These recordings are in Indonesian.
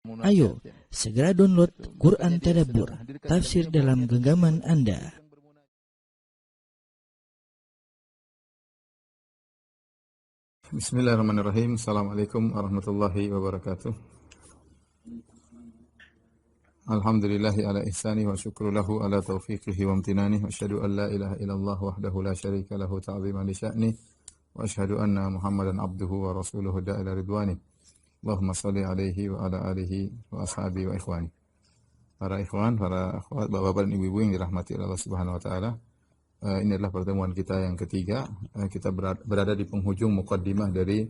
Ayo, segera download Quran Tadabbur, tafsir dalam genggaman Anda. Bismillahirrahmanirrahim. Assalamualaikum warahmatullahi wabarakatuh. Alhamdulillahi ala ihsani wa syukru lahu ala taufiqihi wa amtinani wa asyhadu an la ilaha illallah wahdahu la syarika lahu ta'ziman li sya'ni wa asyhadu anna Muhammadan abduhu wa rasuluhu da'ila ridwani. Allahumma shalli alaihi wa ala alihi wa ashabihi wa ikhwani. Para ikhwan, para akhwat, bapak-bapak dan ibu-ibu yang dirahmati Allah Subhanahu wa taala. Ini adalah pertemuan kita yang ketiga. Kita berada di penghujung muqaddimah dari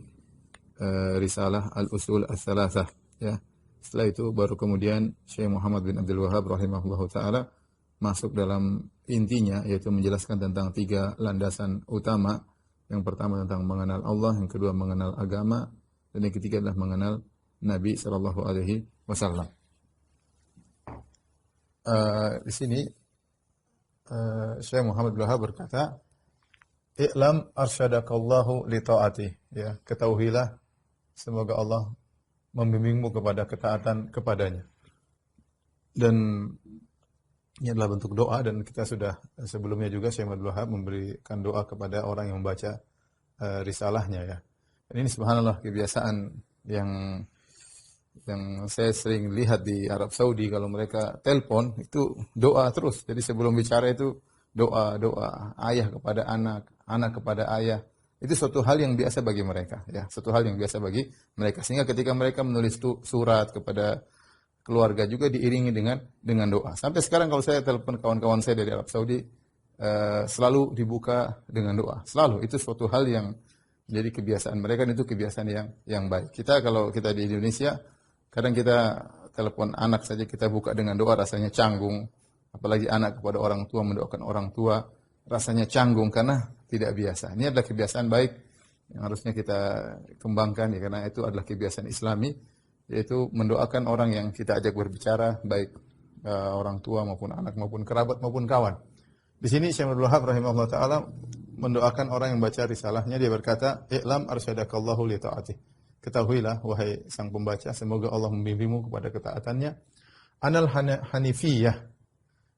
risalah Al-Usul Ats-Tsalatsah, ya. Setelah itu baru kemudian Syekh Muhammad bin Abdul Wahhab rahimahullahu taala masuk dalam intinya, yaitu menjelaskan tentang tiga landasan utama. Yang pertama tentang mengenal Allah, yang kedua mengenal agama, dan yang ketiga adalah mengenal Nabi sallallahu alaihi wasallam. Di sini Syekh Muhammad bin Wahhab berkata, "I'lam arsyadakallahu li ta'ati." Ya, ketahuilah semoga Allah membimbingmu kepada ketaatan kepadanya. Dan ini adalah bentuk doa, dan kita sudah sebelumnya juga Syekh Muhammad bin Wahhab memberikan doa kepada orang yang membaca risalahnya, ya. Dan ini subhanallah kebiasaan yang saya sering lihat di Arab Saudi. Kalau mereka telepon itu doa terus. Jadi sebelum bicara itu doa, ayah kepada anak, anak kepada ayah. Itu suatu hal yang biasa bagi mereka, ya, suatu hal yang biasa bagi mereka. Sehingga ketika mereka menulis surat kepada keluarga juga diiringi dengan doa. Sampai sekarang kalau saya telepon kawan-kawan saya dari Arab Saudi, selalu dibuka dengan doa. Selalu, itu suatu hal yang jadi kebiasaan mereka, dan itu kebiasaan yang baik. Kalau kita di Indonesia, kadang kita telepon anak saja kita buka dengan doa, rasanya canggung. Apalagi anak kepada orang tua, mendoakan orang tua, rasanya canggung karena tidak biasa. Ini adalah kebiasaan baik yang harusnya kita kembangkan, ya, karena itu adalah kebiasaan Islami, yaitu mendoakan orang yang kita ajak berbicara, baik orang tua maupun anak maupun kerabat maupun kawan. Di sini Syekh Abdul Wahhab rahimahullah taala mendoakan orang yang baca risalahnya. Dia berkata, "I'lam arsyadakallahu li ta'atih." Ketahuilah wahai sang pembaca, semoga Allah membimbingmu kepada ketaatannya. Anal hanifiyah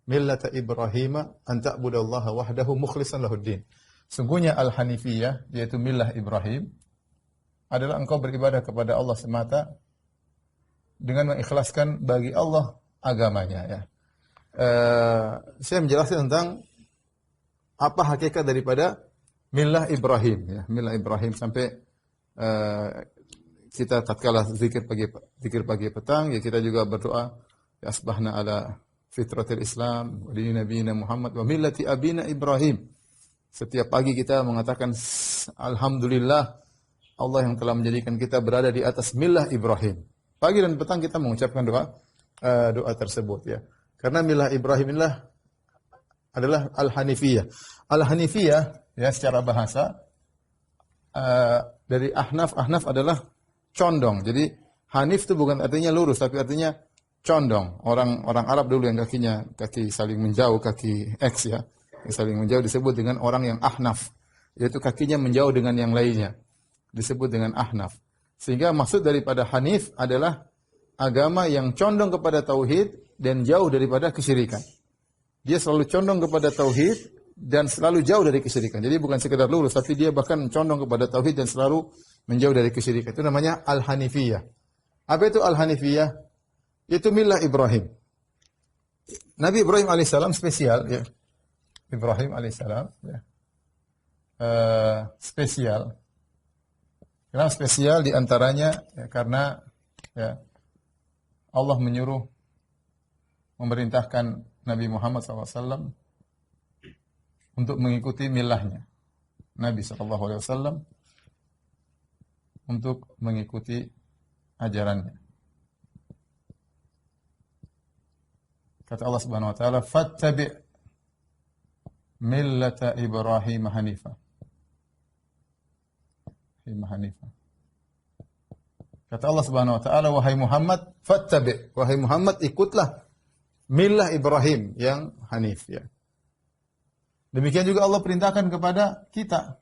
millata Ibrahim an ta'budallaha wahdahu mukhlishan lahuddin. Sungguhnya al-hanifiyah, yaitu millah Ibrahim, adalah engkau beribadah kepada Allah semata dengan mengikhlaskan bagi Allah agamanya, ya. Saya menjelaskan tentang apa hakikat daripada millah Ibrahim, ya. Millah Ibrahim sampai kita tatkala zikir pagi petang, ya, kita juga berdoa, ya asbahna ala fitratil Islam wa dini nabiyina Muhammad wa millati abina Ibrahim. Setiap pagi kita mengatakan alhamdulillah Allah yang telah menjadikan kita berada di atas millah Ibrahim. Pagi dan petang kita mengucapkan doa tersebut, ya. Karena millah Ibrahim adalah al-hanifiyah. Al-hanifiyah, ya, secara bahasa dari ahnaf adalah condong. Jadi hanif itu bukan artinya lurus, tapi artinya condong. Orang Arab dulu yang kaki saling menjauh, kaki X, ya, yang saling menjauh disebut dengan orang yang ahnaf, yaitu kakinya menjauh dengan yang lainnya, disebut dengan ahnaf. Sehingga maksud daripada hanif adalah agama yang condong kepada tauhid dan jauh daripada kesyirikan. Dia selalu condong kepada tauhid dan selalu jauh dari kesyirikan. Jadi bukan sekedar lurus, tapi dia bahkan condong kepada tauhid dan selalu menjauh dari kesyirikan. Itu namanya al-hanifiyah. Apa itu al-hanifiyah? Itu millah Ibrahim. Nabi Ibrahim alaihissalam spesial, ya. Ibrahim alaihissalam, ya. Spesial. Kenapa spesial? Di antaranya, ya, karena, ya, Allah memerintahkan Nabi Muhammad SAW untuk mengikuti milahnya. Nabi SAW untuk mengikuti ajarannya. Kata Allah Subhanahu wa taala, "Fattabi' millata Ibrahim hanifa." Kata Allah Subhanahu wa taala, "Wahai Muhammad, fattabi'." Wahai Muhammad, ikutlah millah Ibrahim yang hanif, ya. Demikian juga Allah perintahkan kepada kita.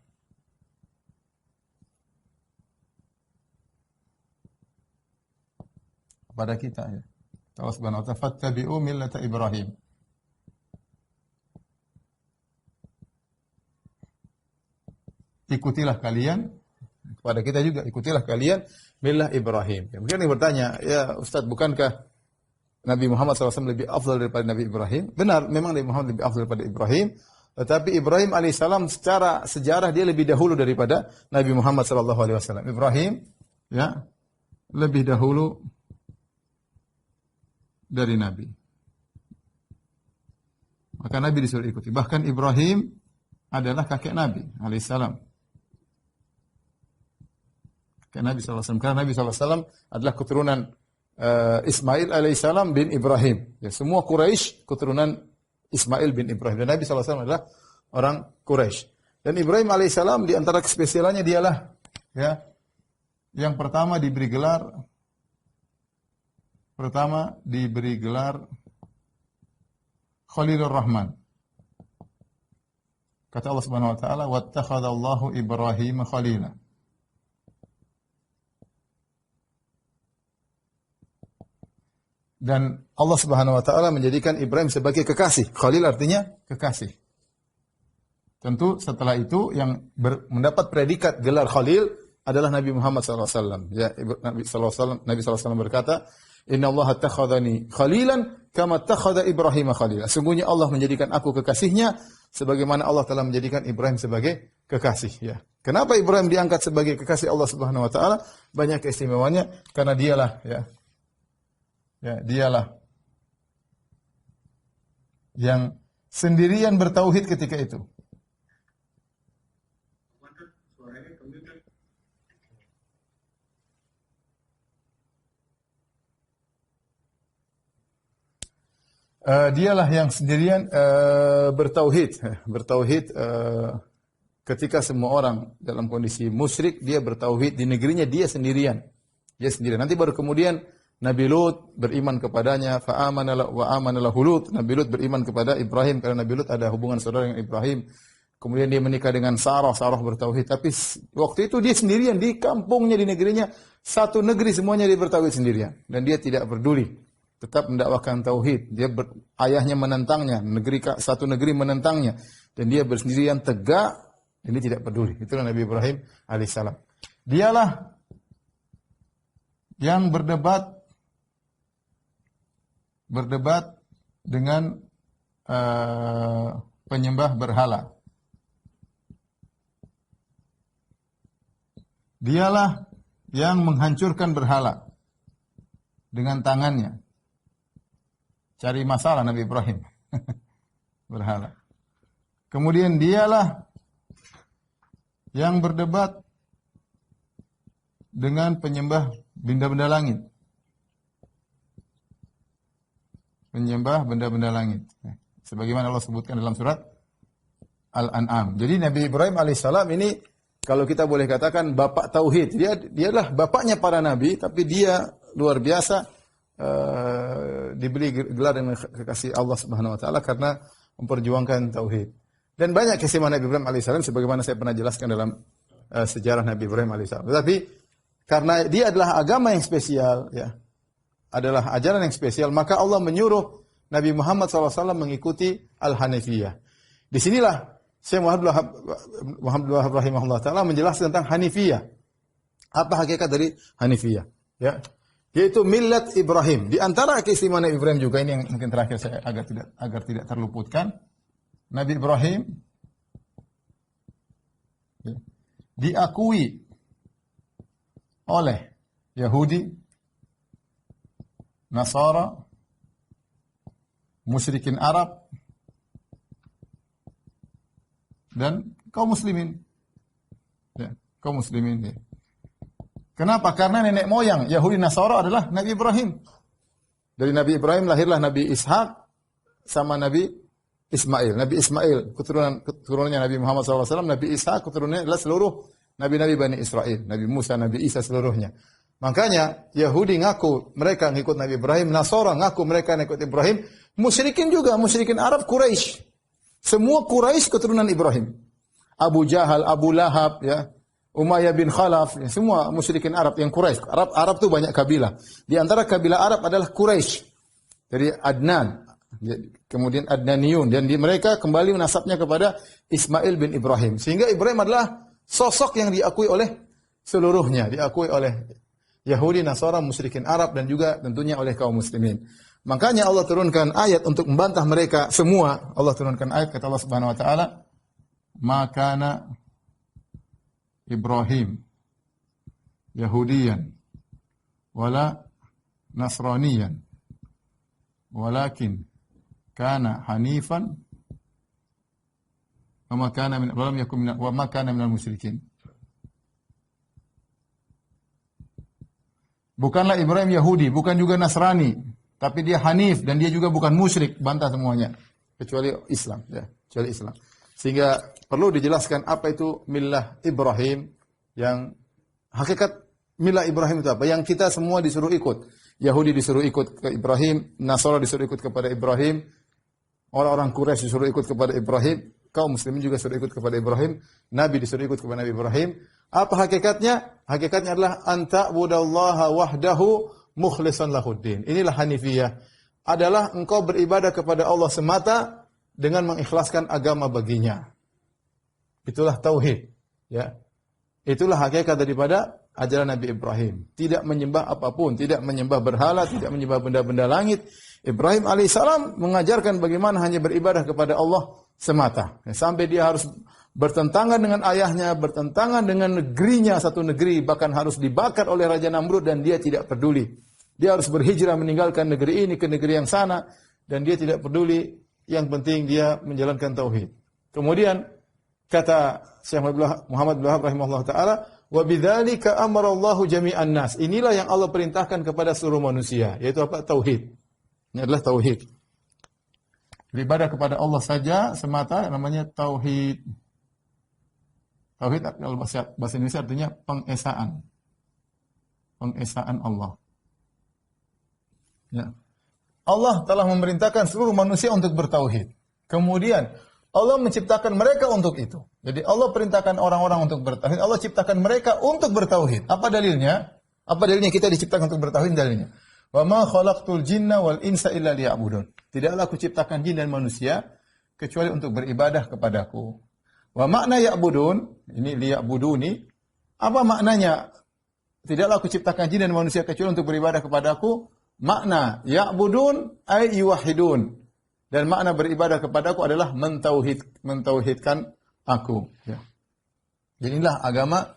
kepada kita ya. Allah Subhanahu wa ta'ala, fattabi'u millata Ibrahim. Ikutilah kalian, kepada kita juga, ikutilah kalian millah Ibrahim. Ya, mungkin yang bertanya, ya Ustaz, bukankah Nabi Muhammad SAW lebih afdal daripada Nabi Ibrahim? Benar, memang Nabi Muhammad lebih afdal daripada Ibrahim. Tetapi Ibrahim alaihissalam secara sejarah dia lebih dahulu daripada Nabi Muhammad SAW. Ibrahim ya lebih dahulu dari Nabi. Maka Nabi disuruh ikuti. Bahkan Ibrahim adalah kakek Nabi alaihissalam. Kakek Nabi SAW. Karena Nabi SAW adalah keturunan Ismail alaihissalam bin Ibrahim. Ya, semua Quraisy keturunan Ismail bin Ibrahim. Dan Nabi SAW adalah orang Quraisy. Dan Ibrahim alaihissalam di antara kespesialannya dialah ya yang pertama diberi gelar Khalilur Rahman. Kata Allah Subhanahu wa taala, "Wattakhadallahu Ibrahim khalila." Dan Allah Subhanahu wa taala menjadikan Ibrahim sebagai kekasih. Khalil artinya kekasih. Tentu setelah itu yang mendapat predikat gelar Khalil adalah Nabi Muhammad SAW. Ya, Nabi SAW berkata, "Inna Allah attakhadhani khalilan kama attakhadha Ibrahim khalila." Sungguhnya Allah menjadikan aku kekasihnya sebagaimana Allah telah menjadikan Ibrahim sebagai kekasih. Ya. Kenapa Ibrahim diangkat sebagai kekasih Allah Subhanahu wa taala? Banyak keistimewaannya karena dialah dialah yang sendirian bertauhid ketika itu. Dialah yang sendirian bertauhid ketika semua orang dalam kondisi musyrik, dia bertauhid di negerinya, dia sendirian. Nanti baru kemudian Nabi Lut beriman kepadanya, fa'amana wa amana lahu Lut. Nabi Lut beriman kepada Ibrahim karena Nabi Lut ada hubungan saudara dengan Ibrahim. Kemudian dia menikah dengan Sarah bertauhid. Tapi waktu itu dia sendirian di kampungnya, di negerinya, satu negeri semuanya dia bertauhid sendirian. Dan dia tidak peduli, tetap mendakwahkan tauhid. Ayahnya menentangnya, satu negeri menentangnya, dan dia bersendirian tegak, dan dia tidak peduli. Itulah Nabi Ibrahim alaihissalam. Dialah yang berdebat dengan penyembah berhala. Dialah yang menghancurkan berhala dengan tangannya. Cari masalah Nabi Ibrahim. Berhala. Kemudian dialah yang berdebat dengan penyembah benda-benda langit. Menyembah benda-benda langit. Sebagaimana Allah sebutkan dalam surat Al-An'am. Jadi Nabi Ibrahim alaihissalam ini kalau kita boleh katakan bapak tauhid. Dia adalah bapaknya para nabi, tapi dia luar biasa diberi gelar dengan kekasih Allah Subhanahu wa taala karena memperjuangkan tauhid. Dan banyak keistimewaan Nabi Ibrahim alaihissalam sebagaimana saya pernah jelaskan dalam sejarah Nabi Ibrahim alaihissalam. Tetapi karena dia adalah agama yang spesial, ya, adalah ajaran yang spesial, maka Allah menyuruh Nabi Muhammad SAW mengikuti Al-Hanifiyah. Di sinilah Syekh Muhammad Wahab rahimahullah ta'ala menjelaskan tentang Hanifiyah. Apa hakikat dari Hanifiyah? Ya, yaitu millat Ibrahim. Di antara keistimewaan Nabi Ibrahim juga, ini yang mungkin terakhir saya agar tidak terluputkan. Nabi Ibrahim diakui oleh Yahudi, Nasara, musyrikin Arab, dan kaum muslimin. Ya, kaum muslimin. Ya. Kenapa? Karena nenek moyang Yahudi Nasara adalah Nabi Ibrahim. Dari Nabi Ibrahim lahirlah Nabi Ishak sama Nabi Ismail. Nabi Ismail keturunannya Nabi Muhammad SAW. Nabi Ishak keturunannya adalah seluruh Nabi-Nabi Bani Israel. Nabi Musa, Nabi Isa, seluruhnya. Makanya Yahudi ngaku mereka ngikut Nabi Ibrahim, Nasara ngaku mereka ngikut Ibrahim, musyrikin juga, musyrikin Arab, Quraisy. Semua Quraisy keturunan Ibrahim. Abu Jahal, Abu Lahab, ya, Umayyah bin Khalaf, ya, semua musyrikin Arab yang Quraisy. Arab tuh banyak kabilah. Di antara kabilah Arab adalah Quraisy. Dari Adnan, kemudian Adnaniyun, dan mereka kembali nasabnya kepada Ismail bin Ibrahim. Sehingga Ibrahim adalah sosok yang diakui oleh seluruhnya, diakui oleh Yahudi, Nasara, musyrikin Arab, dan juga tentunya oleh kaum muslimin. Makanya Allah turunkan ayat untuk membantah mereka semua. Allah turunkan ayat, kata Allah Subhanahu wa taala, "Makana Ibrahim Yahudiyan wala Nasraniyan walakin kana hanifan wa ma kana minal musyrikin." Bukanlah Ibrahim Yahudi, bukan juga Nasrani, tapi dia Hanif dan dia juga bukan musyrik, bantah semuanya kecuali Islam, ya, kecuali Islam. Sehingga perlu dijelaskan apa itu millah Ibrahim, yang hakikat millah Ibrahim itu apa? Yang kita semua disuruh ikut. Yahudi disuruh ikut ke Ibrahim, Nasara disuruh ikut kepada Ibrahim, orang-orang Quraisy disuruh ikut kepada Ibrahim, kaum muslimin juga disuruh ikut kepada Ibrahim, Nabi disuruh ikut kepada Nabi Ibrahim. Apa hakikatnya? Hakikatnya adalah anta budallaha wahdahu mukhlishan lahuddin. Inilah hanifiyah. Adalah engkau beribadah kepada Allah semata dengan mengikhlaskan agama baginya. Itulah tauhid, ya. Itulah hakikat daripada ajaran Nabi Ibrahim. Tidak menyembah apapun, tidak menyembah berhala, tidak menyembah benda-benda langit. Ibrahim alaihissalam mengajarkan bagaimana hanya beribadah kepada Allah semata. Sampai dia harus bertentangan dengan ayahnya, bertentangan dengan negerinya, satu negeri, bahkan harus dibakar oleh Raja Namrud, dan dia tidak peduli. Dia harus berhijrah meninggalkan negeri ini ke negeri yang sana, dan dia tidak peduli, yang penting dia menjalankan tauhid. Kemudian kata Syekh Muhammad bin Wahab rahimahullah taala, wa bidzalika amara Allahu jami'an nas. Inilah yang Allah perintahkan kepada seluruh manusia, yaitu apa? Tauhid. Ini adalah tauhid. Beribadah kepada Allah saja semata namanya tauhid. Tauhid kalau bahasa Indonesia artinya pengesaan. Pengesaan Allah. Ya. Allah telah memerintahkan seluruh manusia untuk bertauhid. Kemudian Allah menciptakan mereka untuk itu. Jadi Allah perintahkan orang-orang untuk bertauhid. Allah ciptakan mereka untuk bertauhid. Apa dalilnya? Apa dalilnya kita diciptakan untuk bertauhid? Dalilnya, wa ma khalaqtul jinna wal insa illa liya'budun. Tidaklah aku ciptakan jin dan manusia kecuali untuk beribadah kepadaku. Wa makna ya'budun, ini liya'buduni, apa maknanya? Tidaklah aku ciptakan jin dan manusia kecuali untuk beribadah kepadaku. Makna ya'budun ay yuwahhidun. Dan makna beribadah kepadaku adalah mentauhidkan aku. Ya. Jadi inilah agama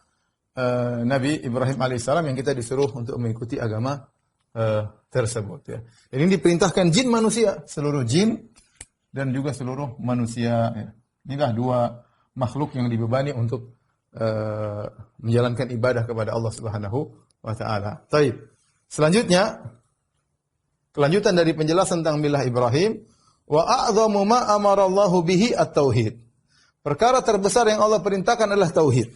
Nabi Ibrahim alaihissalam yang kita disuruh untuk mengikuti agama tersebut. Ya. Jadi ini diperintahkan jin manusia, seluruh jin dan juga seluruh manusia. Ya. Inilah dua makhluk yang dibebani untuk menjalankan ibadah kepada Allah Subhanahu wa taala. Baik. Selanjutnya, kelanjutan dari penjelasan tentang milah Ibrahim, wa a'dhamu ma amara Allahu bihi at-tauhid. Perkara terbesar yang Allah perintahkan adalah tauhid.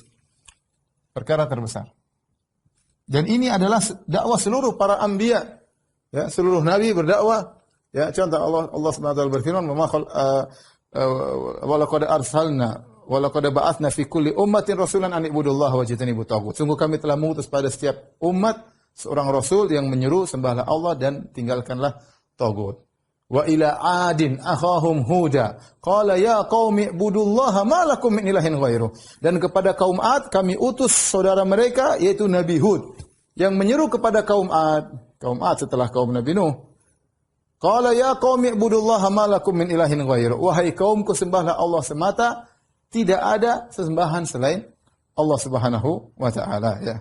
Perkara terbesar. Dan ini adalah dakwah seluruh para anbiya. Ya, seluruh nabi berdakwah. Ya, contoh Allah Subhanahu wa taala berfirman, wa laqad arsalna wa laqad ba'atsna fi kulli ummatin rasulan an ibudullaha wajtanibut taghut. Sungguh kami telah mengutus pada setiap umat seorang rasul yang menyeru sembahlah Allah dan tinggalkanlah taghut. Wa ila 'adin akhahum huda qala ya qaumi ibudullaha ma lakum min ilahin ghairuh. Dan kepada kaum 'Ad kami utus saudara mereka yaitu Nabi Hud yang menyeru kepada kaum 'Ad. Kaum 'Ad setelah kaum Nabi Nuh. Qala ya qaumi ibudullaha ma lakum min ilahin ghairuh. Wahai kaumku, sembahlah Allah semata, tidak ada sesembahan selain Allah Subhanahu wa taala, ya.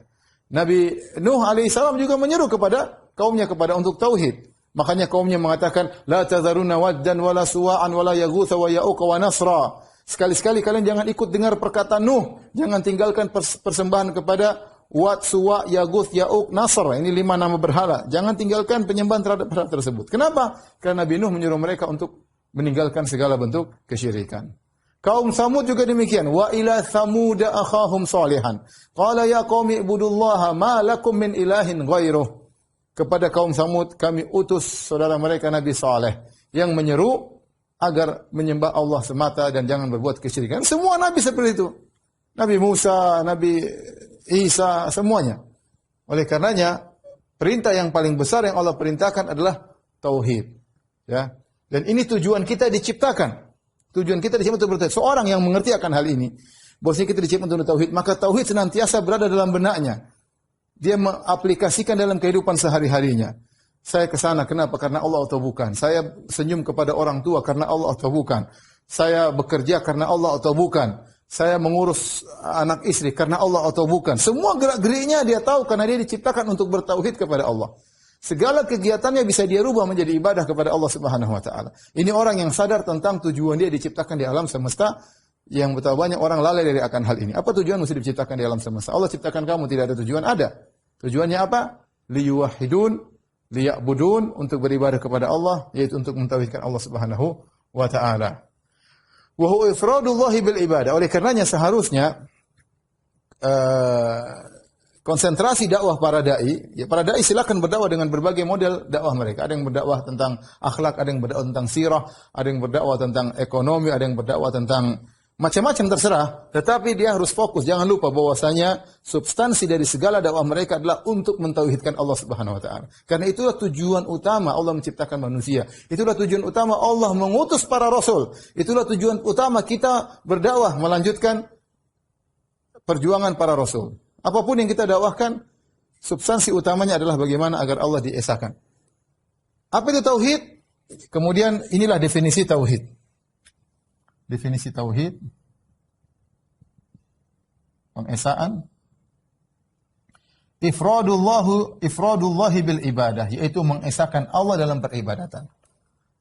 Nabi Nuh alaihissalam juga menyeru kepada kaumnya untuk tauhid. Makanya kaumnya mengatakan la tazaruna waddan wala suwa'an wala yaghutsa wa ya'uq wa nasra. Sekali-sekali kalian jangan ikut dengar perkataan Nuh, jangan tinggalkan persembahan kepada Wad, Suwa, Yaguth, Ya'uq, Nasr. Ini 5 nama berhala. Jangan tinggalkan penyembahan terhadap berhala tersebut. Kenapa? Karena Nabi Nuh menyuruh mereka untuk meninggalkan segala bentuk kesyirikan. Kaum Samud juga demikian. Wa ila Thamuda akhahum salihan. Qala ya qaumi ibudullaha ma lakum min ilahin ghairuh. Kepada kaum Samud kami utus saudara mereka Nabi Saleh yang menyeru agar menyembah Allah semata dan jangan berbuat kesyirikan. Semua nabi seperti itu. Nabi Musa, Nabi Isa, semuanya. Oleh karenanya, perintah yang paling besar yang Allah perintahkan adalah tauhid. Ya. Dan ini tujuan kita diciptakan. Tujuan kita diciptakan untuk bertauhid. Seorang yang mengerti akan hal ini, bahwasanya kita diciptakan untuk tauhid, maka tauhid senantiasa berada dalam benaknya. Dia mengaplikasikan dalam kehidupan sehari-harinya. Saya ke sana kenapa? Karena Allah atau bukan. Saya senyum kepada orang tua karena Allah atau bukan. Saya bekerja karena Allah atau bukan. Saya mengurus anak istri karena Allah atau bukan. Semua gerak-geriknya dia tahu karena dia diciptakan untuk bertauhid kepada Allah. Segala kegiatannya bisa dia rubah menjadi ibadah kepada Allah Subhanahu wa taala. Ini orang yang sadar tentang tujuan dia diciptakan di alam semesta, yang betapa banyak orang lalai dari akan hal ini. Apa tujuan mesti diciptakan di alam semesta? Allah ciptakan kamu, tidak ada tujuan? Ada. Tujuannya apa? Liyuwahhidun, liya'budun, untuk beribadah kepada Allah, yaitu untuk mentauhidkan Allah Subhanahu wa taala. Wa huwa ifradullahi bil ibadah. Oleh karenanya seharusnya konsentrasi dakwah para dai, ya para dai silakan berdakwah dengan berbagai model dakwah mereka. Ada yang berdakwah tentang akhlak, ada yang berdakwah tentang sirah, ada yang berdakwah tentang ekonomi, ada yang berdakwah tentang macam-macam, terserah. Tetapi dia harus fokus. Jangan lupa bahwasanya substansi dari segala dakwah mereka adalah untuk mentauhidkan Allah Subhanahu wa taala. Karena itulah tujuan utama Allah menciptakan manusia. Itulah tujuan utama Allah mengutus para rasul. Itulah tujuan utama kita berdakwah, melanjutkan perjuangan para rasul. Apapun yang kita dakwahkan, substansi utamanya adalah bagaimana agar Allah diesakan. Apa itu tauhid? Kemudian inilah definisi tauhid. Definisi tauhid, pengesaan, ifradullahi bil ibadah, yaitu mengesahkan Allah dalam peribadatan.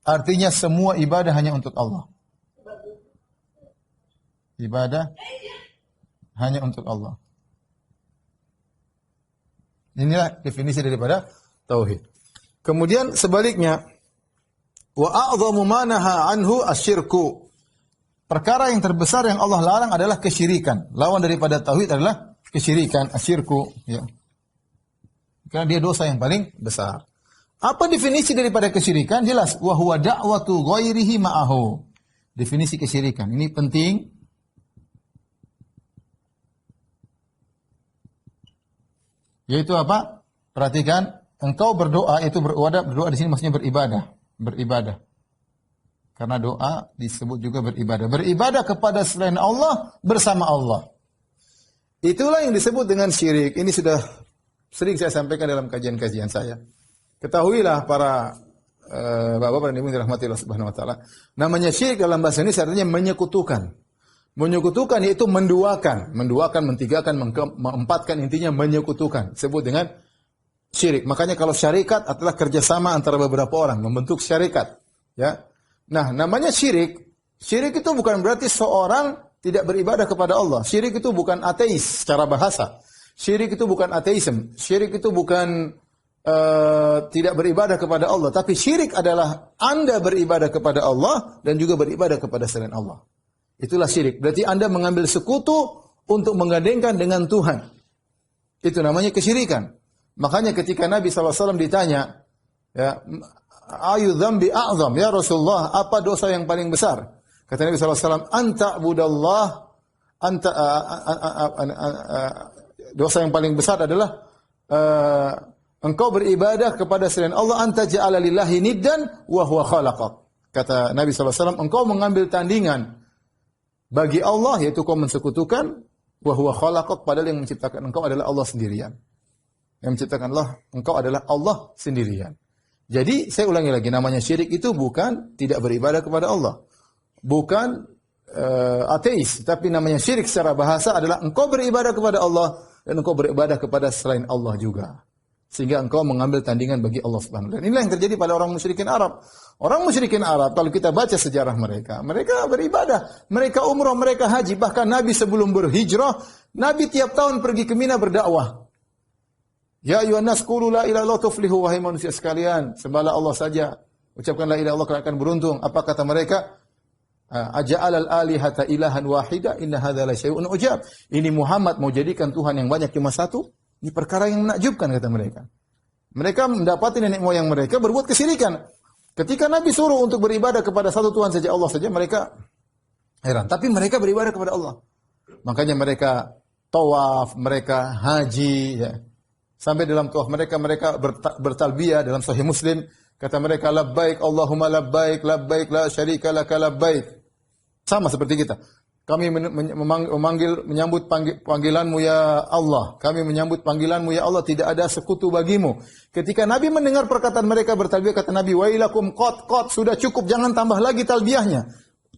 Artinya semua ibadah hanya untuk Allah. Ibadah hanya untuk Allah. Inilah definisi daripada tauhid. Kemudian sebaliknya, wa a'dhamu ma naha anhu asyirku. Perkara yang terbesar yang Allah larang adalah kesyirikan. Lawan daripada tauhid adalah kesyirikan, asyirku, ya. Karena dia dosa yang paling besar. Apa definisi daripada kesyirikan? Jelas, wa huwa da'watu ghairihi ma'ahu. Definisi kesyirikan. Ini penting. Yaitu apa? Perhatikan, engkau berdoa, itu berdoa di sini maksudnya beribadah. Karena doa disebut juga beribadah. Beribadah kepada selain Allah bersama Allah. Itulah yang disebut dengan syirik. Ini sudah sering saya sampaikan dalam kajian-kajian saya. Ketahuilah para bapak-bapak dan ibu dirahmati Allah Subhanahu wa taala. Namanya syirik dalam bahasa ini artinya menyekutukan. Menyekutukan yaitu menduakan, mentigakan, mengempatkan, intinya menyekutukan. Disebut dengan syirik. Makanya kalau syarikat adalah kerjasama antara beberapa orang membentuk syarikat, ya. Nah, namanya syirik. Syirik itu bukan berarti seorang tidak beribadah kepada Allah. Syirik itu bukan ateis secara bahasa. Syirik itu bukan ateisme. Syirik itu bukan tidak beribadah kepada Allah. Tapi syirik adalah Anda beribadah kepada Allah dan juga beribadah kepada selain Allah. Itulah syirik. Berarti Anda mengambil sekutu untuk menggandengkan dengan Tuhan. Itu namanya kesyirikan. Makanya ketika Nabi SAW ditanya, ya, ayu dzambi a'zam, ya Rasulullah, apa dosa yang paling besar? Kata Nabi SAW, dosa yang paling besar adalah engkau beribadah kepada selain Allah, anta ja'ala lillahi niddan wa huwa khalaqak. Kata Nabi SAW, engkau mengambil tandingan bagi Allah, yaitu kau mensekutukan, wa huwa khalaqak, padahal yang menciptakan engkau adalah Allah sendirian. Yang menciptakan engkau adalah Allah sendirian. Jadi, saya ulangi lagi, namanya syirik itu bukan tidak beribadah kepada Allah. Bukan ateis, tapi namanya syirik secara bahasa adalah engkau beribadah kepada Allah dan engkau beribadah kepada selain Allah juga. Sehingga engkau mengambil tandingan bagi Allah Subhanahu wa taala. Inilah yang terjadi pada orang musyrikin Arab. Orang musyrikin Arab, kalau kita baca sejarah mereka beribadah, mereka umrah, mereka haji, bahkan Nabi sebelum berhijrah, Nabi tiap tahun pergi ke Mina berdakwah. Ya ayyuhan nas qulu la ilaha illallah tuflihu, wahai manusia sekalian, sembahlah Allah saja. Ucapkan la ilaha illallah, kalian akan beruntung. Apa kata mereka? Aja'alal alihata ilahan wahida inna hadza la syai'un ujab. Ini Muhammad mau jadikan Tuhan yang banyak cuma satu? Ini perkara yang menakjubkan, kata mereka. Mereka mendapati nenek moyang mereka berbuat kesyirikan. Ketika Nabi suruh untuk beribadah kepada satu Tuhan saja, Allah saja, mereka heran. Tapi mereka beribadah kepada Allah. Makanya mereka tawaf, mereka haji, ya. Sampai dalam tawaf mereka bertalbiyah dalam Sahih Muslim, kata mereka labbaik Allahumma labbaik labbaik la syarika laka labbaik. Sama seperti kita. Kami menyambut panggilanmu ya Allah. Kami menyambut panggilanmu ya Allah, tidak ada sekutu bagimu. Ketika Nabi mendengar perkataan mereka bertalbiyah, kata Nabi, wailakum qad sudah cukup, jangan tambah lagi talbiyahnya.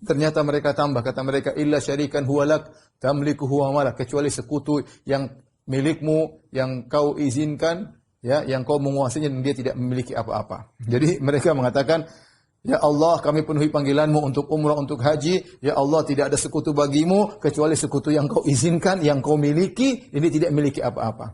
Ternyata mereka tambah, kata mereka, illa syarikan huwalak tamliku huwa malak, kecuali sekutu yang milikmu, yang kau izinkan, ya, yang kau menguasainya dan dia tidak memiliki apa-apa. Jadi mereka mengatakan, ya Allah, kami penuhi panggilanmu untuk umrah, untuk haji. Ya Allah, tidak ada sekutu bagimu kecuali sekutu yang kau izinkan, yang kau miliki, ini tidak memiliki apa-apa.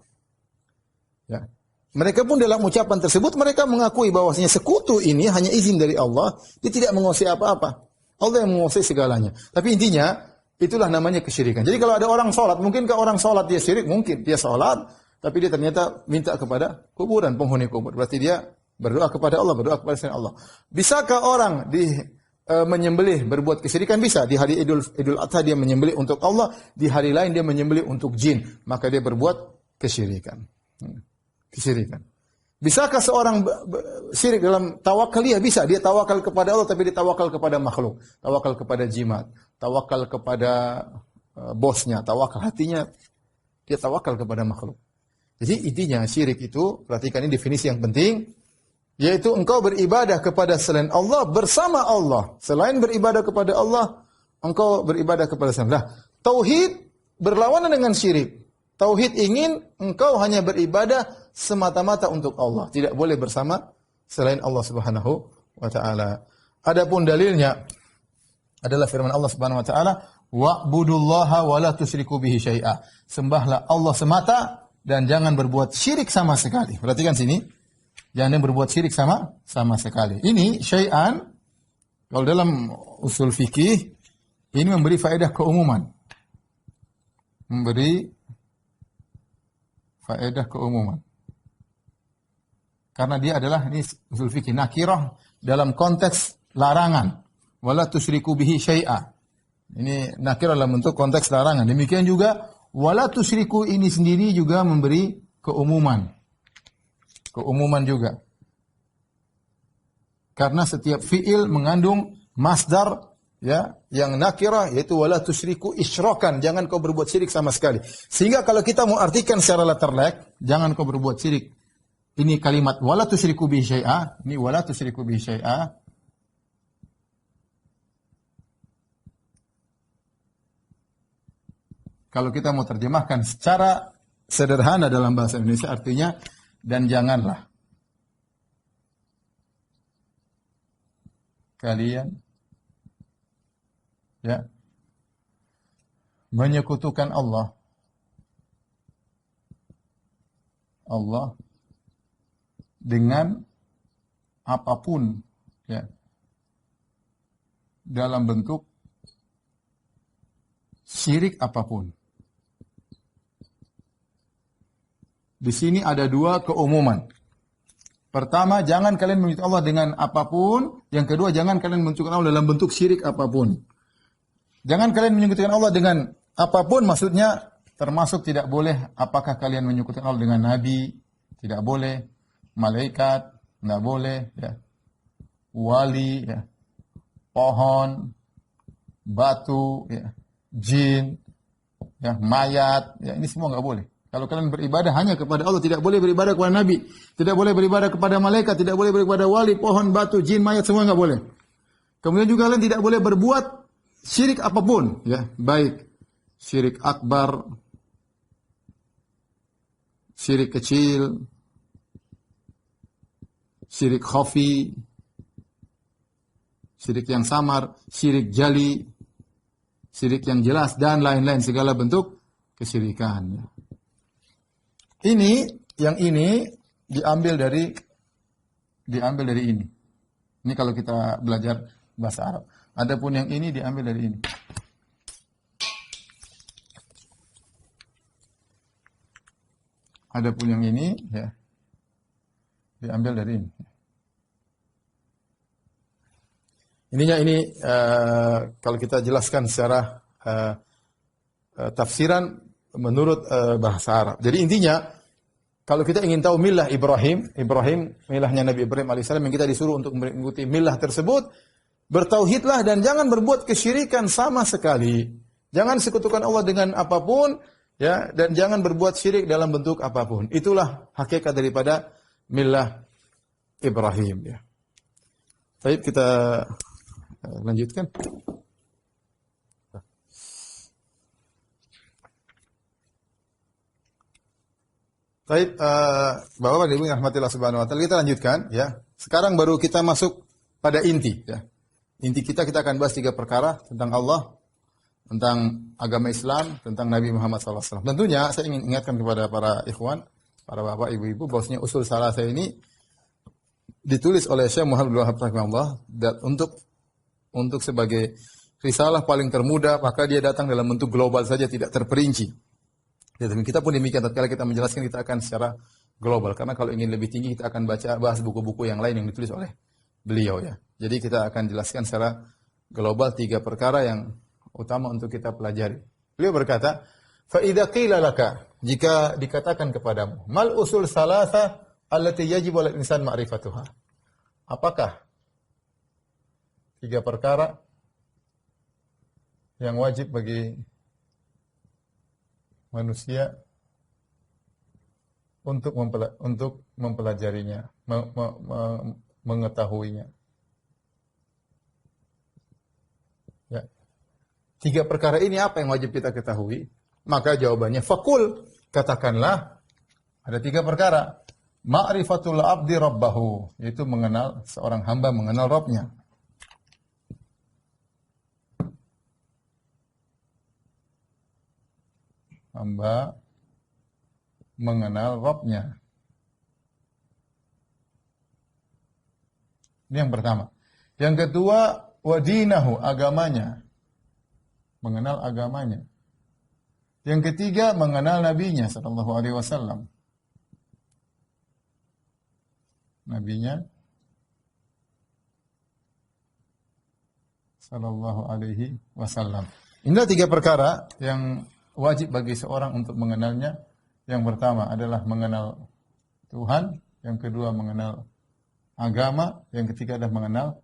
Ya. Mereka pun dalam ucapan tersebut mereka mengakui bahwasanya sekutu ini hanya izin dari Allah, dia tidak menguasai apa-apa. Allah yang menguasai segalanya. Tapi intinya itulah namanya kesyirikan. Jadi kalau ada orang sholat, mungkinkah orang sholat dia syirik? Mungkin. Dia sholat, tapi dia ternyata minta kepada kuburan, penghuni kubur. Berarti dia berdoa kepada Allah, berdoa kepada selain Allah. Bisakah orang menyembelih berbuat kesyirikan? Bisa. Di hari Idul Adha dia menyembelih untuk Allah, di hari lain dia menyembelih untuk jin. Maka dia berbuat kesyirikan. Kesyirikan. Bisakah seorang syirik dalam tawakal? Ya bisa. Dia tawakal kepada Allah, tapi dia tawakal kepada makhluk. Tawakal kepada jimat. Tawakal kepada bosnya. Tawakal hatinya. Dia tawakal kepada makhluk. Jadi intinya syirik itu, perhatikan ini definisi yang penting, yaitu engkau beribadah kepada selain Allah bersama Allah. Selain beribadah kepada Allah, engkau beribadah kepada selain Allah. Tauhid berlawanan dengan syirik. Tauhid ingin engkau hanya beribadah semata-mata untuk Allah, tidak boleh bersama selain Allah Subhanahu wa taala. Adapun dalilnya adalah firman Allah Subhanahu wa taala, wa'budullaha wa la tusyriku bihi syai'a. Sembahlah Allah semata dan jangan berbuat syirik sama sekali. Perhatikan sini. Jangan berbuat syirik sama sekali. Ini syai'an, kalau dalam usul fikih ini memberi faedah keumuman. Memberi faedah keumuman. Karena dia adalah, ini usul fikih, nakirah dalam konteks larangan. Wala tusyriku bihi syai'a. Ini nakirah dalam bentuk konteks larangan. Demikian juga wala tusyriku ini sendiri juga memberi keumuman. Keumuman juga. Karena setiap fiil mengandung masdar, ya, yang nakirah, yaitu wala tusyriku isyrakan, jangan kau berbuat syirik sama sekali. Sehingga kalau kita mau artikan secara letterlek, jangan kau berbuat syirik. Ini kalimat wala tusyriku bihi syai'a, ini wala tusyriku bihi syai'a. Kalau kita mau terjemahkan secara sederhana dalam bahasa Indonesia, artinya dan janganlah kalian, ya, menyekutukan Allah dengan apapun, ya, dalam bentuk syirik apapun. Di sini ada dua keumuman. Pertama, jangan kalian menyekutukan Allah dengan apapun. Yang kedua, jangan kalian menyekutukan Allah dalam bentuk syirik apapun. Jangan kalian menyekutukan Allah dengan apapun, maksudnya termasuk tidak boleh apakah kalian menyekutukan Allah dengan nabi, tidak boleh, malaikat, tidak boleh, ya, wali, ya, pohon, batu, ya, jin, ya, mayat, ya, ini semua nggak boleh. Kalau kalian beribadah hanya kepada Allah, tidak boleh beribadah kepada nabi, tidak boleh beribadah kepada malaikat, tidak boleh beribadah kepada wali, pohon, batu, jin, mayat, semua nggak boleh. Kemudian juga kalian tidak boleh berbuat syirik apapun, ya, baik syirik akbar, syirik kecil, syirik khafi, syirik yang samar, syirik jali, syirik yang jelas, dan lain-lain, segala bentuk kesyirikan. Yang ini diambil dari ini. Ini kalau kita belajar bahasa Arab. Adapun yang ini diambil dari ini. Adapun yang ini, ya, diambil dari ini. Ininya ini kalau kita jelaskan secara tafsiran menurut bahasa Arab. Jadi intinya, kalau kita ingin tahu milah Ibrahim, milahnya Nabi Ibrahim alaihissalam yang kita disuruh untuk mengikuti milah tersebut, bertauhidlah dan jangan berbuat kesyirikan sama sekali. Jangan sekutukan Allah dengan apapun, ya, dan jangan berbuat syirik dalam bentuk apapun. Itulah hakikat daripada milah Ibrahim, ya. Baik, kita lanjutkan. Baik, Bapak-bapak Ibu yang rahmatillah subhanahu wa ta'ala, kita lanjutkan, ya. Sekarang baru kita masuk pada inti, ya. Inti kita akan bahas 3 perkara tentang Allah, tentang agama Islam, tentang Nabi Muhammad SAW. Tentunya saya ingin ingatkan kepada para ikhwan, para bapak, ibu-ibu, bahwasanya usul salasah ini ditulis oleh Syekh Muhammad Abdul Wahhab rahimahullah untuk sebagai risalah paling termudah, maka dia datang dalam bentuk global saja, tidak terperinci. Dan kita pun demikian, tatkala kita menjelaskan kita akan secara global, karena kalau ingin lebih tinggi kita akan bahas buku-buku yang lain yang ditulis oleh beliau, ya. Jadi kita akan jelaskan secara global 3 perkara yang utama untuk kita pelajari. Beliau berkata, fa idza qila laka, jika dikatakan kepadamu, mal usul salasa allati yajib 'alal insan ma'rifatuha. Apakah 3 perkara yang wajib bagi manusia untuk mempelajarinya, mengetahuinya. Ya. 3 perkara ini apa yang wajib kita ketahui? Maka jawabannya fakul, katakanlah ada 3 perkara. Ma'rifatul abdi rabbahu, yaitu mengenal seorang hamba mengenal Rabbnya. Hamba mengenal Rabbnya. Ini yang pertama. Yang kedua, wadinahu, agamanya. Mengenal agamanya. Yang ketiga, mengenal nabinya sallallahu alaihi wasallam. Nabinya sallallahu alaihi wasallam. Inilah 3 perkara yang wajib bagi seorang untuk mengenalnya. Yang pertama adalah mengenal Tuhan, yang kedua mengenal agama, yang ketiga adalah mengenal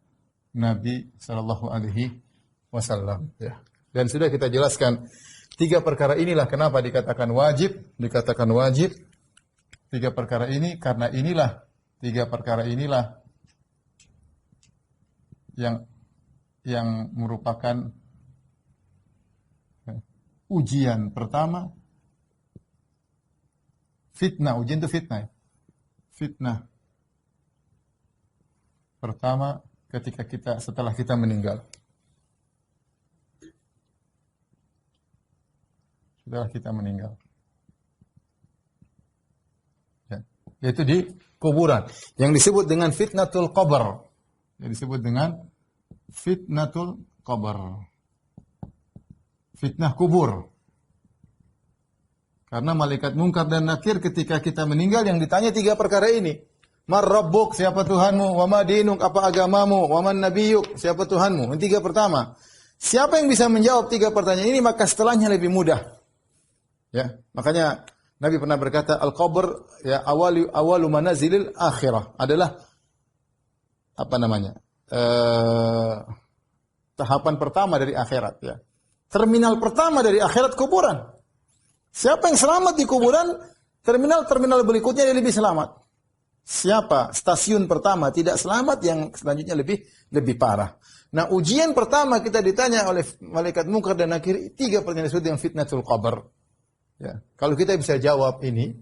Nabi sallallahu alaihi wasallam, ya. Dan sudah kita jelaskan 3 perkara inilah kenapa dikatakan wajib, 3 perkara ini karena 3 perkara inilah yang merupakan ujian pertama, fitnah. Ujian itu fitnah. Fitnah pertama setelah kita meninggal. Setelah kita meninggal. Ya. Yaitu di kuburan. Yang disebut dengan fitnatul qabr. Yang disebut dengan fitnatul qabr. Fitnah kubur. Karena malaikat munkar dan nakir ketika kita meninggal yang ditanya 3 perkara ini. Mar rabbuk, siapa Tuhanmu? Wa ma dinuk, apa agamamu? Wa man nabiyyuk, siapa Tuhanmu? Ini 3 pertama. Siapa yang bisa menjawab 3 pertanyaan ini, maka setelahnya lebih mudah. Ya, makanya Nabi pernah berkata, al-qabr ya awalu manazilil akhirah, adalah tahapan pertama dari akhirat, ya. Terminal pertama dari akhirat kuburan. Siapa yang selamat di kuburan, terminal berikutnya dia lebih selamat. Siapa stasiun pertama tidak selamat, yang selanjutnya lebih parah. Nah, ujian pertama kita ditanya oleh malaikat munkar dan nakir 3 pertanyaan disebut yang fitnatul qabr. Ya, kalau kita bisa jawab ini,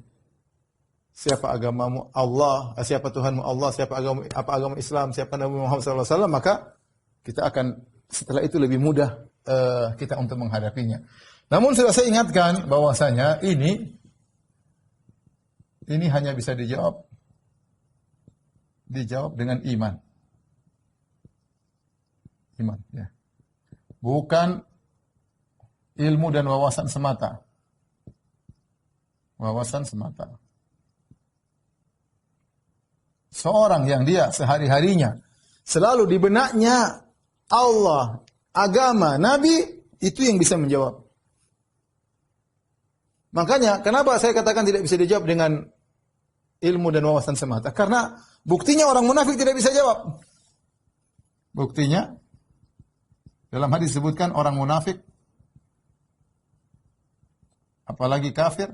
siapa agamamu? Allah. Siapa Tuhanmu? Allah. Apa agama Islam? Siapa Nabi Muhammad SAW? Maka kita akan setelah itu lebih mudah kita untuk menghadapinya. Namun sudah saya ingatkan bahwasanya ini hanya bisa dijawab dengan iman. Iman, ya. Bukan ilmu dan wawasan semata. Wawasan semata. Seorang yang dia sehari-harinya selalu di benaknya Allah, agama, Nabi, itu yang bisa menjawab. Makanya, kenapa saya katakan tidak bisa dijawab dengan ilmu dan wawasan semata? Karena buktinya orang munafik tidak bisa jawab. Buktinya, dalam hadis disebutkan orang munafik, apalagi kafir,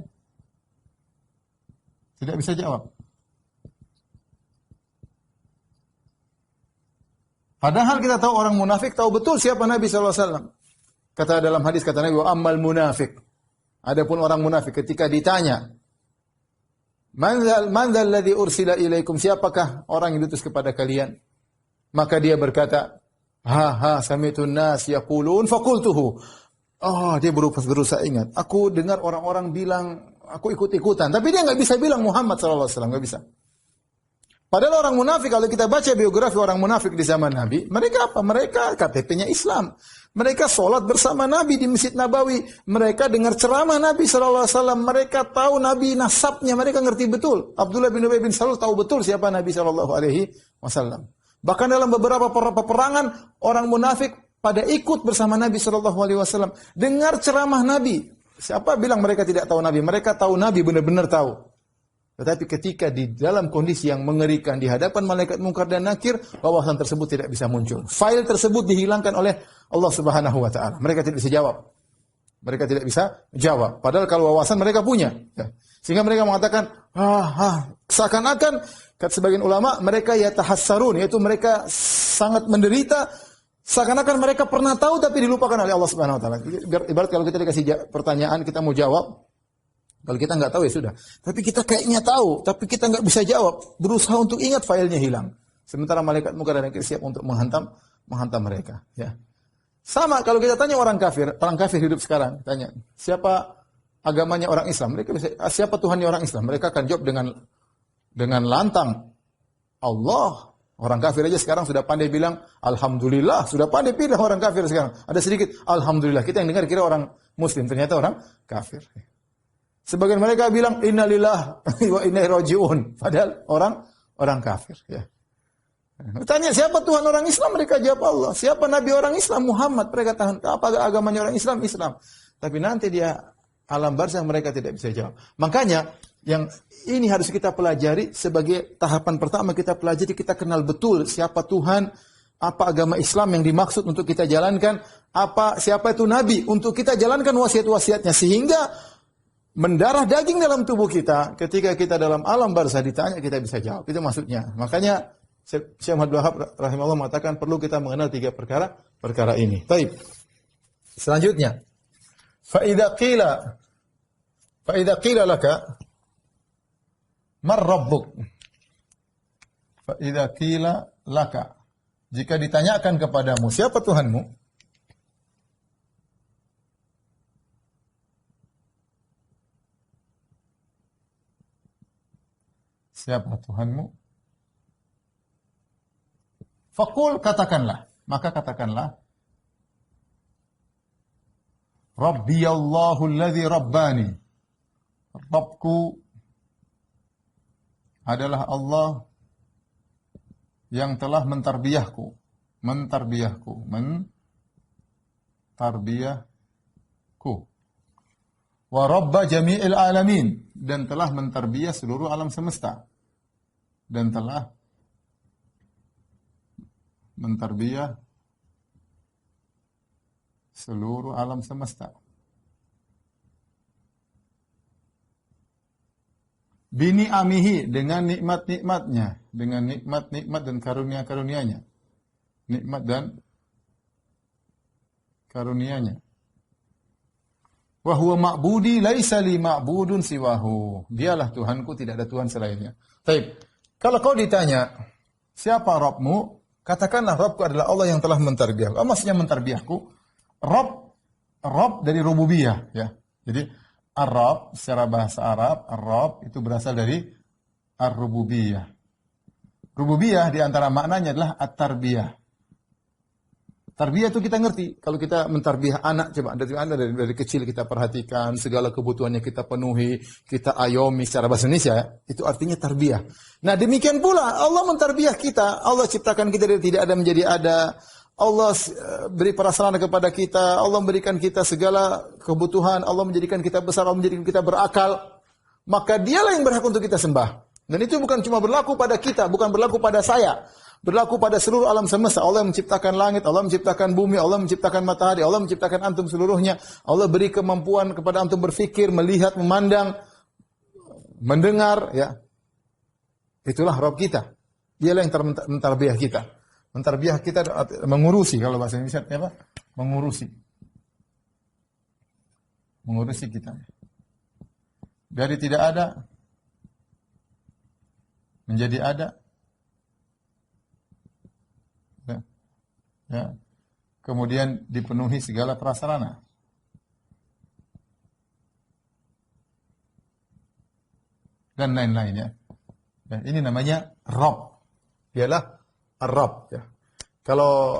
tidak bisa jawab. Padahal kita tahu orang munafik tahu betul siapa Nabi SAW. Kata dalam hadis, kata Nabi, wa ammal munafik. Adapun orang munafik ketika ditanya, man dzal ladzi ursila ilaikum, siapakah orang yang diutus kepada kalian? Maka dia berkata, sami'tun nas yaqulun faqultuhu. Oh, dia berusaha ingat. Aku dengar orang-orang bilang, aku ikut-ikutan. Tapi dia nggak bisa bilang Muhammad sallallahu alaihi wasallam, nggak bisa. Padahal orang munafik, kalau kita baca biografi orang munafik di zaman Nabi, mereka apa? Mereka KTP-nya Islam. Mereka sholat bersama Nabi di Masjid Nabawi. Mereka dengar ceramah Nabi SAW. Mereka tahu Nabi nasabnya. Mereka ngerti betul. Abdullah bin Ubay bin Salul tahu betul siapa Nabi SAW. Bahkan dalam beberapa peperangan, orang munafik pada ikut bersama Nabi SAW. Dengar ceramah Nabi. Siapa bilang mereka tidak tahu Nabi? Mereka tahu Nabi, benar-benar tahu. Tetapi ketika di dalam kondisi yang mengerikan di hadapan malaikat Munkar dan Nakir, wawasan tersebut tidak bisa muncul. File tersebut dihilangkan oleh Allah Subhanahu wa taala. Mereka tidak bisa jawab. Mereka tidak bisa jawab. Padahal kalau wawasan mereka punya. Ya. Sehingga mereka mengatakan, seakan-akan kata sebagian ulama, mereka yatahassarun, yaitu mereka sangat menderita, seakan-akan mereka pernah tahu tapi dilupakan oleh Allah Subhanahu wa taala. Ibarat kalau kita dikasih pertanyaan, kita mau jawab, kalau kita nggak tahu ya sudah. Tapi kita kayaknya tahu, tapi kita nggak bisa jawab. Berusaha untuk ingat, filenya hilang. Sementara malaikat Munkar dan Nakir siap untuk menghantam mereka. Ya. Sama kalau kita tanya orang kafir hidup sekarang, tanya siapa agamanya orang Islam, mereka bisa, siapa Tuhannya orang Islam, mereka akan jawab dengan lantang, Allah. Orang kafir aja sekarang sudah pandai bilang alhamdulillah, sudah pandai pilih orang kafir sekarang. Ada sedikit alhamdulillah, kita yang dengar kira orang muslim, ternyata orang kafir. Sebagian mereka bilang innalillah wa inna ilaihi raji'un, padahal orang kafir, ya. Tanya siapa Tuhan orang Islam, mereka jawab Allah. Siapa Nabi orang Islam, Muhammad. Mereka tahan apa agamanya orang Islam, Islam. Tapi nanti dia alam barzakh mereka tidak bisa jawab. Makanya yang ini harus kita pelajari sebagai tahapan pertama, kita pelajari, kita kenal betul siapa Tuhan, apa agama Islam yang dimaksud untuk kita jalankan, siapa itu Nabi untuk kita jalankan wasiat-wasiatnya, sehingga mendarah daging dalam tubuh kita, ketika kita dalam alam barzakh ditanya kita bisa jawab. Itu maksudnya. Makanya Syekh Muhammad Wahab rahimahullah mengatakan perlu kita mengenal 3 perkara ini. Baik. Selanjutnya, fa idza qila laka mar rabbuk. Fa idza qila laka, jika ditanyakan kepadamu siapa Tuhanmu? Siapa Tuhanmu? Faqul, katakanlah. Maka katakanlah, Rabbi Allahu alladhi rabbani. Rabbku adalah Allah yang telah mentarbiyahku. Wa rabba jami'il alamin. Dan telah mentarbiyah seluruh alam semesta. Dan telah mentarbiyah seluruh alam semesta. Bini amihi, dengan nikmat-nikmatnya, dengan nikmat-nikmat dan karunia-karunianya. Nikmat dan karunianya. Wa huwa ma'budi laisa li ma'budun siwahu. Dialah Tuhanku, tidak ada Tuhan selainnya. Baik. Kalau kau ditanya, siapa Rabbmu? Katakanlah Rabbku adalah Allah yang telah mentarbiyahku. Apa maksudnya mentarbiyahku? Rabb dari rububiyah, ya. Jadi Ar-Rabb secara bahasa Arab, Ar-Rabb itu berasal dari Ar-Rububiyah. Rububiyah di antara maknanya adalah At-Tarbiyah. Tarbiyah itu kita ngerti. Kalau kita mentarbiyah anak, coba dari kecil kita perhatikan, segala kebutuhannya kita penuhi, kita ayomi secara bahasa Indonesia, itu artinya tarbiyah. Nah demikian pula Allah mentarbiyah kita. Allah ciptakan kita dari tidak ada menjadi ada. Allah beri prasarana kepada kita, Allah memberikan kita segala kebutuhan, Allah menjadikan kita besar, Allah menjadikan kita berakal, maka dialah yang berhak untuk kita sembah. Dan itu bukan cuma berlaku pada kita, bukan berlaku pada saya, berlaku pada seluruh alam semesta. Allah yang menciptakan langit, Allah menciptakan bumi, Allah menciptakan matahari, Allah menciptakan antum seluruhnya. Allah beri kemampuan kepada antum berfikir, melihat, memandang, mendengar, ya. Itulah Rabb kita. Dialah yang mentarbiyah kita. Mentarbiyah kita, mengurusi, kalau bahasa Indonesia apa? Mengurusi kita. Dari tidak ada menjadi ada. Ya. Kemudian dipenuhi segala prasarana. Dan lain-lainnya. Ya, ini namanya Rabb. Dialah Ar-Rabb, ya. Kalau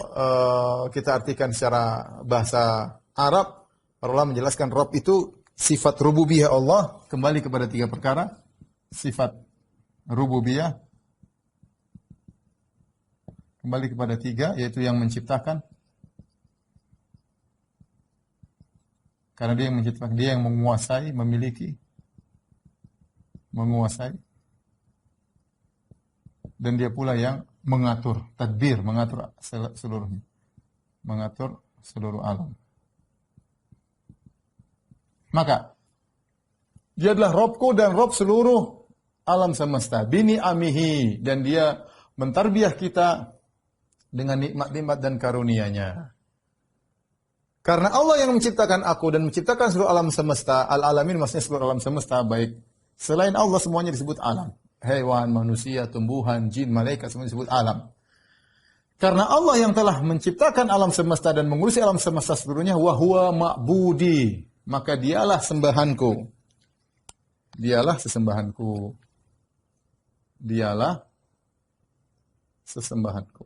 kita artikan secara bahasa Arab, para ulama menjelaskan Rabb itu sifat rububiyah Allah, kembali kepada 3 perkara. Sifat rububiyah kembali kepada 3, yaitu yang menciptakan. Karena dia yang menciptakan, dia yang menguasai, memiliki, menguasai. Dan dia pula yang mengatur, tadbir, mengatur seluruhnya. Mengatur seluruh alam. Maka, dia adalah Rabbku dan Rabb seluruh alam semesta. Bini amihi. Dan dia mentarbiyah kita dengan nikmat-nikmat dan karunia-Nya. Karena Allah yang menciptakan aku dan menciptakan seluruh alam semesta, al-alamin maksudnya seluruh alam semesta, baik selain Allah semuanya disebut alam. Hewan, manusia, tumbuhan, jin, malaikat, semua disebut alam. Karena Allah yang telah menciptakan alam semesta dan mengurusi alam semesta seluruhnya, wa huwa ma'budi, maka dialah sembahanku. Dialah sesembahanku. Dialah sesembahanku.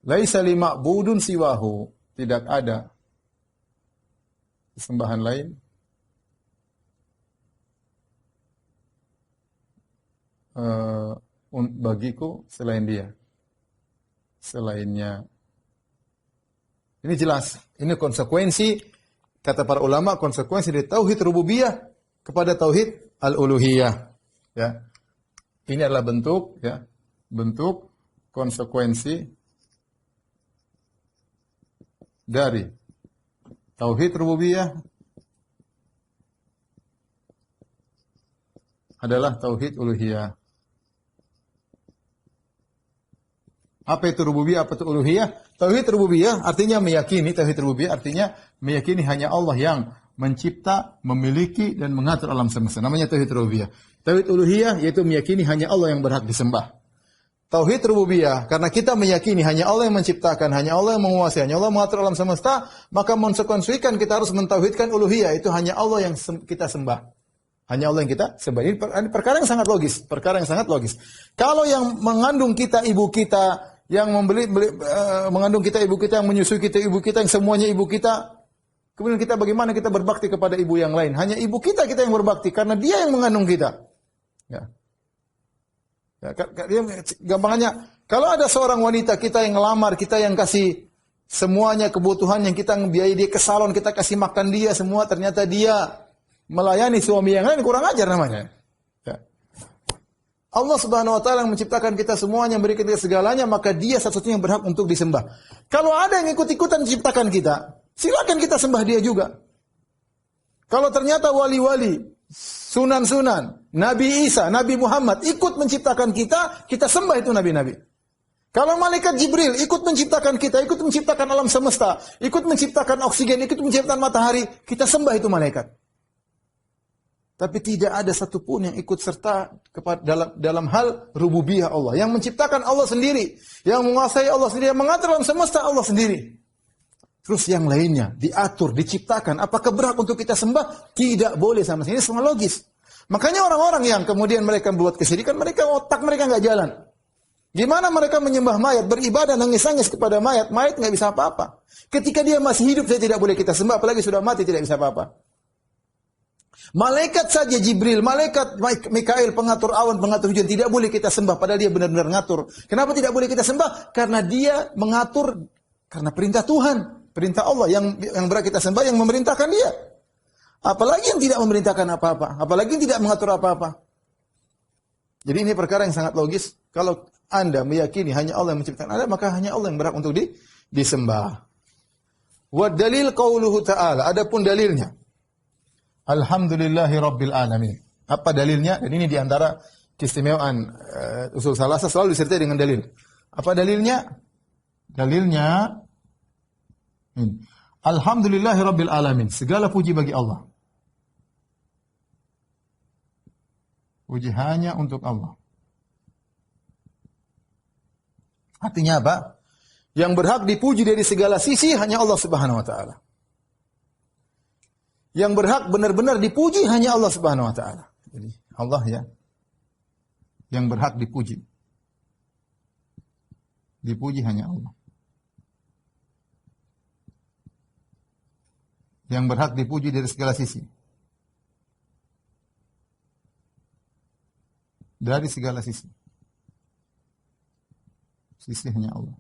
Laisa li ma'budun siwahu, tidak ada sesembahan lain bagiku selain dia. Selainnya. Ini jelas. Ini konsekuensi, kata para ulama, konsekuensi dari tauhid rububiyah kepada tauhid al-uluhiyah. Ya. Ini adalah bentuk, ya, bentuk konsekuensi dari tauhid rububiyah adalah tauhid uluhiyah. Apa itu rububiyah, apa itu uluhiyah? Tauhid rububiyah artinya meyakini, tauhid rububiyah artinya meyakini hanya Allah yang mencipta, memiliki dan mengatur alam semesta. Namanya tauhid rububiyah. Tauhid uluhiyah yaitu meyakini hanya Allah yang berhak disembah. Tauhid rububiyah karena kita meyakini hanya Allah yang menciptakan, hanya Allah yang menguasai, hanya Allah mengatur alam semesta, maka konsekuensikan kita harus mentauhidkan uluhiyah, itu hanya Allah yang kita sembah. Hanya Allah yang kita sembah. Ini perkara yang sangat logis, perkara yang sangat logis. Kalau yang mengandung kita ibu kita, yang mengandung kita ibu kita, yang menyusui kita ibu kita, yang semuanya ibu kita, kemudian kita bagaimana kita berbakti kepada ibu yang lain? Hanya ibu kita yang berbakti karena dia yang mengandung kita. Ya. Ya, gampangannya, kalau ada seorang wanita kita yang ngelamar, kita yang kasih semuanya kebutuhan yang kita biayai dia ke salon, kita kasih makan dia semua, ternyata dia melayani suami yang lain, kurang ajar namanya. Ya. Allah Subhanahu wa taala yang menciptakan kita semuanya, memberikan kita segalanya, maka dia satu-satunya yang berhak untuk disembah. Kalau ada yang ikut-ikutan menciptakan kita, silakan kita sembah dia juga. Kalau ternyata wali-wali, sunan-sunan, Nabi Isa, Nabi Muhammad ikut menciptakan kita, kita sembah itu nabi-nabi. Kalau malaikat Jibril ikut menciptakan kita, ikut menciptakan alam semesta, ikut menciptakan oksigen, ikut menciptakan matahari, kita sembah itu malaikat. Tapi tidak ada satupun yang ikut serta dalam hal rububiyah Allah. Yang menciptakan Allah sendiri, yang menguasai Allah sendiri, yang mengatur alam semesta Allah sendiri. Terus yang lainnya diatur, diciptakan. Apakah berhak untuk kita sembah? Tidak boleh sama sekali. Ini semua logis. Makanya orang-orang yang kemudian mereka membuat kesyirikan, otak mereka nggak jalan. Gimana mereka menyembah mayat, beribadah, nangis-nangis kepada mayat, mayat nggak bisa apa-apa. Ketika dia masih hidup, saya tidak boleh kita sembah, apalagi sudah mati tidak bisa apa-apa. Malaikat saja Jibril, malaikat Mikail pengatur awan, pengatur hujan tidak boleh kita sembah padahal dia benar-benar ngatur. Kenapa tidak boleh kita sembah? Karena dia mengatur karena perintah Tuhan, perintah Allah yang berhak kita sembah yang memerintahkan dia. Apalagi yang tidak memerintahkan apa-apa, apalagi yang tidak mengatur apa-apa. Jadi ini perkara yang sangat logis. Kalau Anda meyakini hanya Allah yang menciptakan Anda, maka hanya Allah yang berhak untuk disembah. Wa dalil qauluhu ta'ala, adapun dalilnya. Alhamdulillahi Rabbil Alamin. Apa dalilnya? Dan ini diantara keistimewaan usul salasa selalu disertai dengan dalil. Apa dalilnya? Dalilnya ini. Alhamdulillahi Rabbil Alamin. Segala puji bagi Allah. Puji hanya untuk Allah. Artinya apa? Yang berhak dipuji dari segala sisi hanya Allah Subhanahu wa taala. Yang berhak benar-benar dipuji hanya Allah Subhanahu wa taala. Jadi Allah ya yang berhak dipuji. Dipuji hanya Allah. Yang berhak dipuji dari segala sisi. Dari segala sisi. Sisi hanya Allah.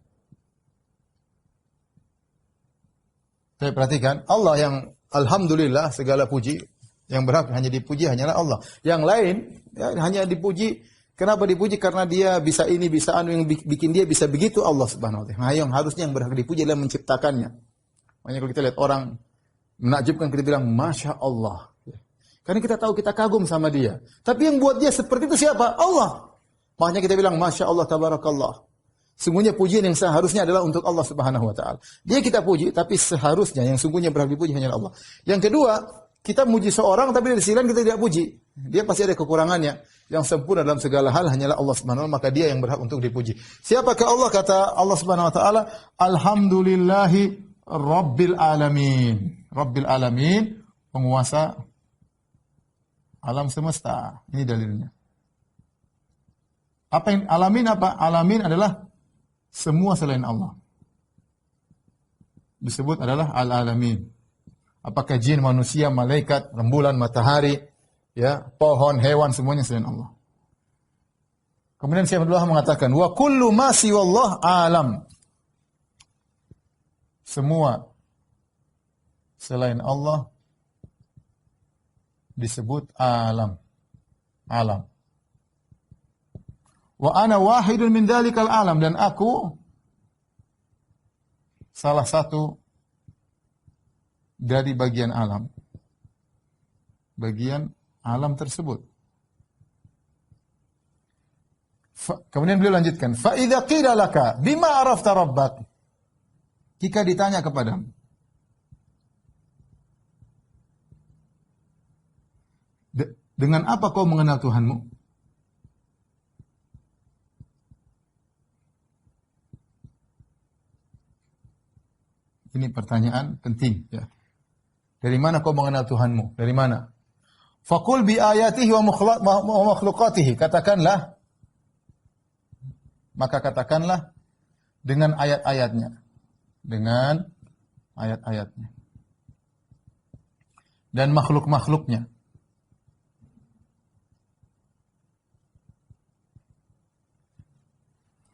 Saya perhatikan Allah yang alhamdulillah segala puji yang berhak hanya dipuji hanyalah Allah. Yang lain ya, hanya dipuji. Kenapa dipuji? Karena dia bisa ini, bisa anu yang bikin dia bisa begitu Allah Subhanahu wa taala. Nah, yang harusnya yang berhak dipuji adalah menciptakannya. Makanya kalau kita lihat orang menakjubkan kita bilang Masya Allah. Karena kita tahu kita kagum sama dia. Tapi yang buat dia seperti itu siapa? Allah. Makanya kita bilang Masya Allah tabarakallah. Sungguhnya pujian yang seharusnya adalah untuk Allah Subhanahu wa taala. Dia kita puji, tapi seharusnya yang sungguhnya berhak dipuji hanyalah Allah. Yang kedua, kita muji seorang tapi dari sisi lain kita tidak puji. Dia pasti ada kekurangannya. Yang sempurna dalam segala hal hanyalah Allah Subhanahu wa taala, maka dia yang berhak untuk dipuji. Siapakah Allah? Kata Allah Subhanahu wa taala, Alhamdulillahi Rabbil Alamin. Rabbil Alamin, penguasa alam semesta. Ini dalilnya. Apa yang alamin apa? Alamin adalah semua selain Allah. Disebut adalah al-alamin. Apakah jin, manusia, malaikat, rembulan, matahari, ya, pohon, hewan, semuanya selain Allah. Kemudian Syekh Abdullah mengatakan, wa kullu ma siwallah alam. Semua selain Allah disebut alam. Alam. Wa ana wahidun min dzalikal alam, dan aku salah satu dari bagian alam. Bagian alam tersebut. Kemudian beliau lanjutkan, fa idza qila laka bima arafta rabbak? Jika ditanya kepadamu, dengan apa kau mengenal Tuhanmu? Ini pertanyaan penting ya. Dari mana kau mengenal Tuhanmu? Dari mana? Faqul bi ayatihi wa makhluqatihi. Katakanlah, maka katakanlah dengan ayat-ayatnya. Dengan ayat-ayatnya. Dan makhluk-makhluknya.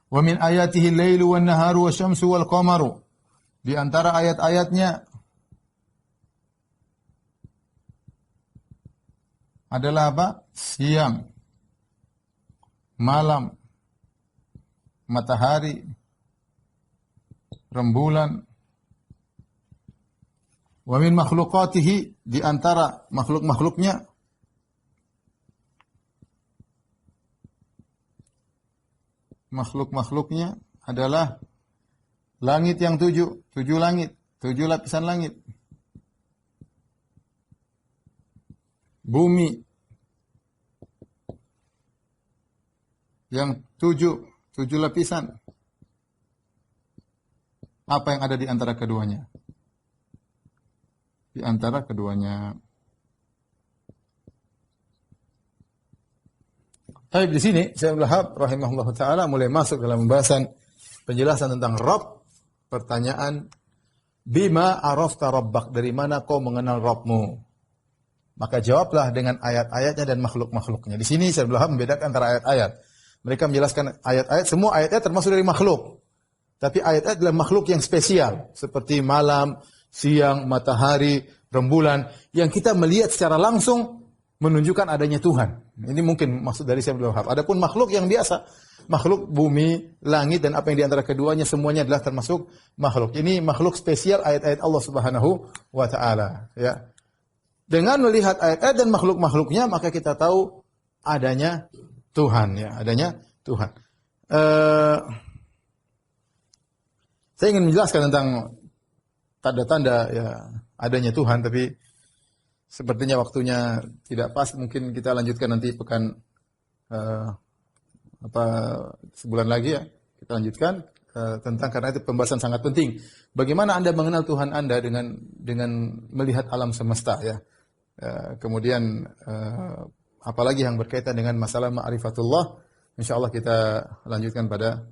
Wa min ayatihi al-lailu wan-naharu wasyamsu wal-qamaru. Di antara ayat-ayatnya adalah apa? Siang, malam, matahari, rembulan. Wa min makhluqatihi, di antara makhluk-makhluknya adalah langit yang 7 langit, 7 lapisan langit. Bumi yang 7 lapisan. Apa yang ada di antara keduanya? Di antara keduanya. Tapi di sini Syekh Wahab rahimahullah taala mulai masuk dalam pembahasan penjelasan tentang Rabb. Pertanyaan, bima arafta rabbak, dari mana kau mengenal Rabbmu? Maka jawablah dengan ayat-ayatnya dan makhluk-makhluknya. Di sini Syekh Abdul Wahab membedakan antara ayat-ayat. Mereka menjelaskan ayat-ayat, semua ayat-ayat termasuk dari makhluk. Tapi ayat-ayat adalah makhluk yang spesial. Seperti malam, siang, matahari, rembulan. Yang kita melihat secara langsung menunjukkan adanya Tuhan. Ini mungkin maksud dari Syekh Abdul Wahab. Adapun makhluk yang biasa, makhluk bumi, langit, dan apa yang di antara keduanya, semuanya adalah termasuk makhluk. Ini makhluk spesial ayat-ayat Allah Subhanahu wa Ta'ala. Ya. Dengan melihat ayat-ayat dan makhluk-makhluknya, maka kita tahu adanya Tuhan. Ya, adanya Tuhan. Saya ingin menjelaskan tentang tanda-tanda ya adanya Tuhan, tapi sepertinya waktunya tidak pas. Mungkin kita lanjutkan nanti pekan sebulan lagi ya. Kita lanjutkan tentang, karena itu pembahasan sangat penting. Bagaimana Anda mengenal Tuhan Anda dengan melihat alam semesta ya. Kemudian apalagi yang berkaitan dengan masalah ma'rifatullah, insyaallah kita lanjutkan pada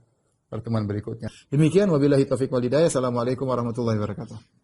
pertemuan berikutnya. Demikian, wabillahi taufiq wal hidayah. Assalamualaikum warahmatullahi wabarakatuh.